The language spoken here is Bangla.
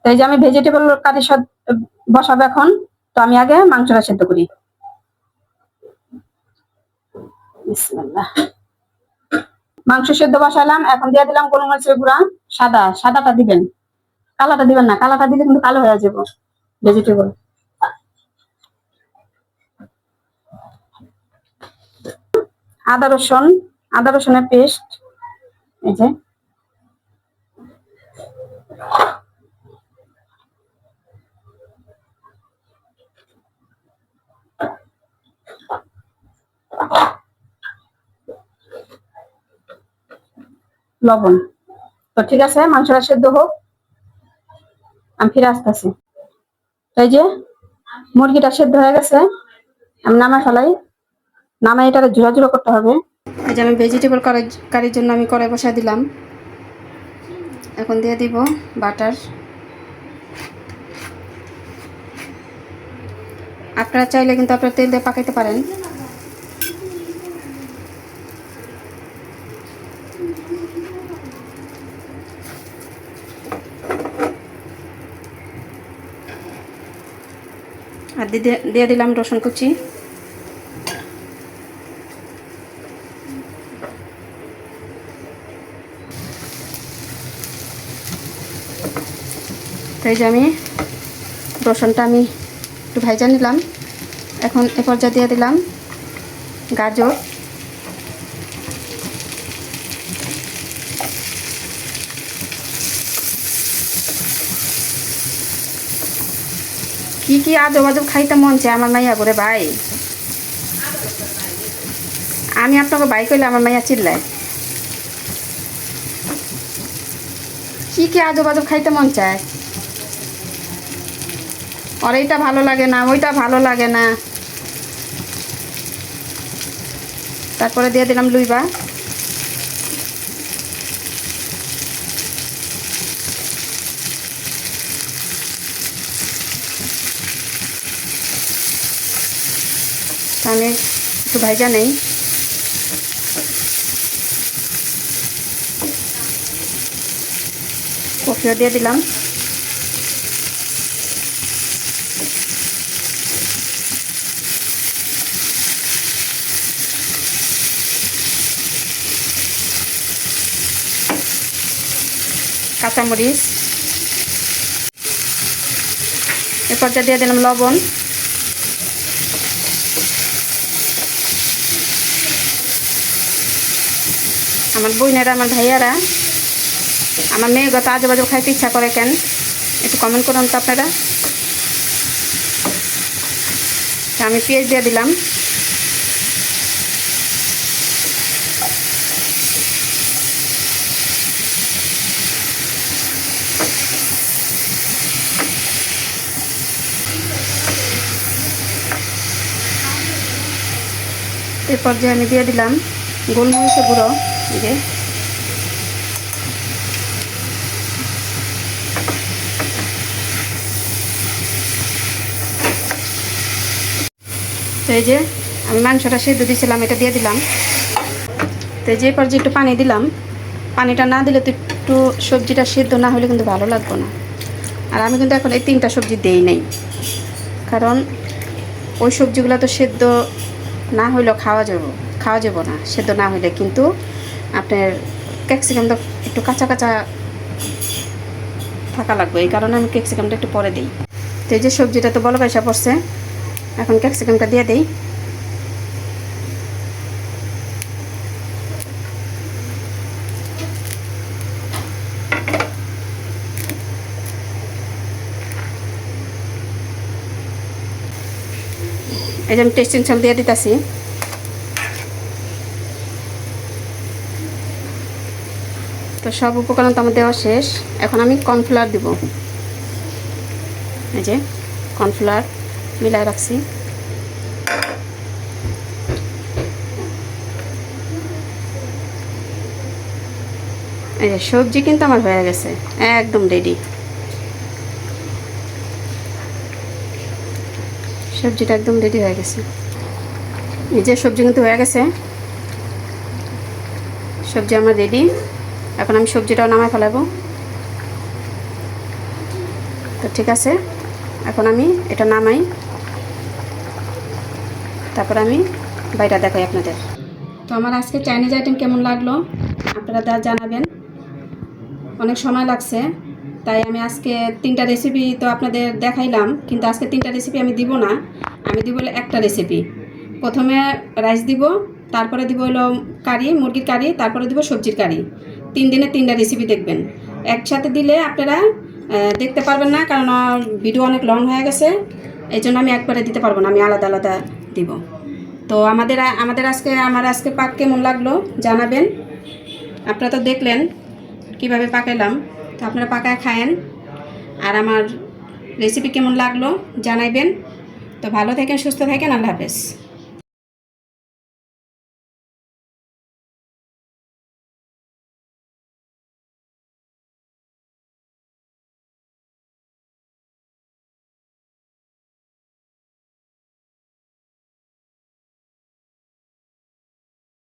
তো এই যে আমি ভেজিটেবল কারি বসাবো এখন। তো আমি আগে মাংসটা সেদ্ধ করি। বিসমিল্লাহ। মাংস সেদ্ধ বসালাম, এখন দিয়ে দিলাম গোলমরিচের গুঁড়া। সাদাটা দিবেন, কালাটা দিবেন না, কালাটা দিলে কিন্তু কালো হয়ে যাবে ভেজিটেবল। আদা রসুনের পেস্ট, এই যে লবণ। তো ঠিক আছে, মাংসটা সেদ্ধ হোক, আমি ফিরে আসতেছি। এই যে মুরগিটা সেদ্ধ হয়ে গেছে, আমি নামাই ফেলাই। নামাই এটাকে ঝুড়া ঝুড়ো করতে হবে। এই যে আমি ভেজিটেবল কারির জন্য আমি কড়াই বসাই দিলাম। এখন দিয়ে দিব বাটার। আপনারা চাইলে কিন্তু আপনারা তেল দিয়ে পাকাইতে পারেন। আর দিয়ে দিলাম রসুন কুচি। তাই যে আমি রসুনটা আমি একটু ভাজা নিলাম। এখন এ পর্যায়ে দিয়ে দিলাম গাজর, কি আজব আজব খাইতে মন চায় আমার মাইয়া করে ভাই। আমি আপনাকে ভাই কইলে আমার মাইয়া চিল্লায়। কি আজব আজব খাইতে মন চায়, আর এইটা ভালো লাগে না, ওইটা ভালো লাগে না। তারপরে দিয়ে দিলাম লুইবা। আমি একটু ভাজা নেই। কফিও দিয়ে দিলাম। কাঁচামরিচ, এ পর্যায়ে দিয়ে দিলাম লবণ। আমার বোনেরা, আমার ভাইয়ারা, আমার মেয়ে গত আজে বাজে খাইতে ইচ্ছা করে কেন, একটু কমেন্ট করুন তো আপনারা। আমি পেঁয়াজ দিয়ে দিলাম। এর পর্যায়ে আমি দিয়ে দিলাম গোলমরিচের গুঁড়ো। এই যে তো এই যে আমি মাংসটা সেদ্ধ দিয়েছিলাম, এটা দিয়ে দিলাম। তো এই যে পর্যায়ে একটু পানি দিলাম। পানিটা না দিলে তো একটু সবজিটা সেদ্ধ না হলে কিন্তু ভালো লাগবে না। আর আমি কিন্তু এখন এই 3টা সবজি দেই নাই, কারণ ওই সবজিগুলো তো সেদ্ধ না হইলেও খাওয়া যাব না সেদ্ধ না হইলে। কিন্তু আপনার ক্যাপসিকামটা একটু কাঁচা কাঁচা থাকা লাগবে, এই কারণে আমি ক্যাপসিকামটা একটু পরে দিই। তো এই যে সবজিটা তো বলো পয়সা পড়ছে, এখন ক্যাপসিকামটা দিয়ে দিই। এই যে আমি টেস্টিং সল্ট দিয়ে দিতেছি। তো সব উপকরণ তো আমার দেওয়া শেষ, এখন আমি কর্নফ্লাওয়ার দিব। এই যে কর্নফ্লাওয়ার মিলাই রাখছি। এই যে সবজি কিন্তু আমার হয়ে গেছে, একদম রেডি। সবজিটা একদম রেডি হয়ে গেছে। এই যে সবজি কিন্তু হয়ে গেছে, সবজি আমার রেডি। এখন আমি সবজিটাও নামায় ফেলাবো। তো ঠিক আছে, এখন আমি এটা নামাই, তারপর আমি বাইরে দেখাই আপনাদের। তো আমার আজকে চাইনিজ আইটেম কেমন লাগলো আপনারা জানাবেন। অনেক সময় লাগছে, তাই আমি আজকে 3টা রেসিপি তো আপনাদের দেখাইলাম, কিন্তু আজকে 3টা রেসিপি আমি দিব না, আমি দিব একটা রেসিপি। প্রথমে রাইস দিব, তারপরে দিব হলো কারি, মুরগির কারি, তারপরে দিব সবজির কারি। 3 দিনে 3টা রেসিপি দেখবেন। একসাথে দিলে আপনারা দেখতে পারবেন না, কারণ ভিডিও অনেক লং হয়ে গেছে, এই জন্য আমি একবারে দিতে পারবো না, আমি আলাদা আলাদা দিব। তো আমার আজকে পাক কেমন লাগলো জানাবেন। আপনারা তো দেখলেন কিভাবে পাকাইলাম, তো আপনারা পাকায় খায়েন, আর আমার রেসিপি কেমন লাগলো জানাইবেন। তো ভালো থাকেন, সুস্থ থাকেন, আল্লাহ হাফেজ।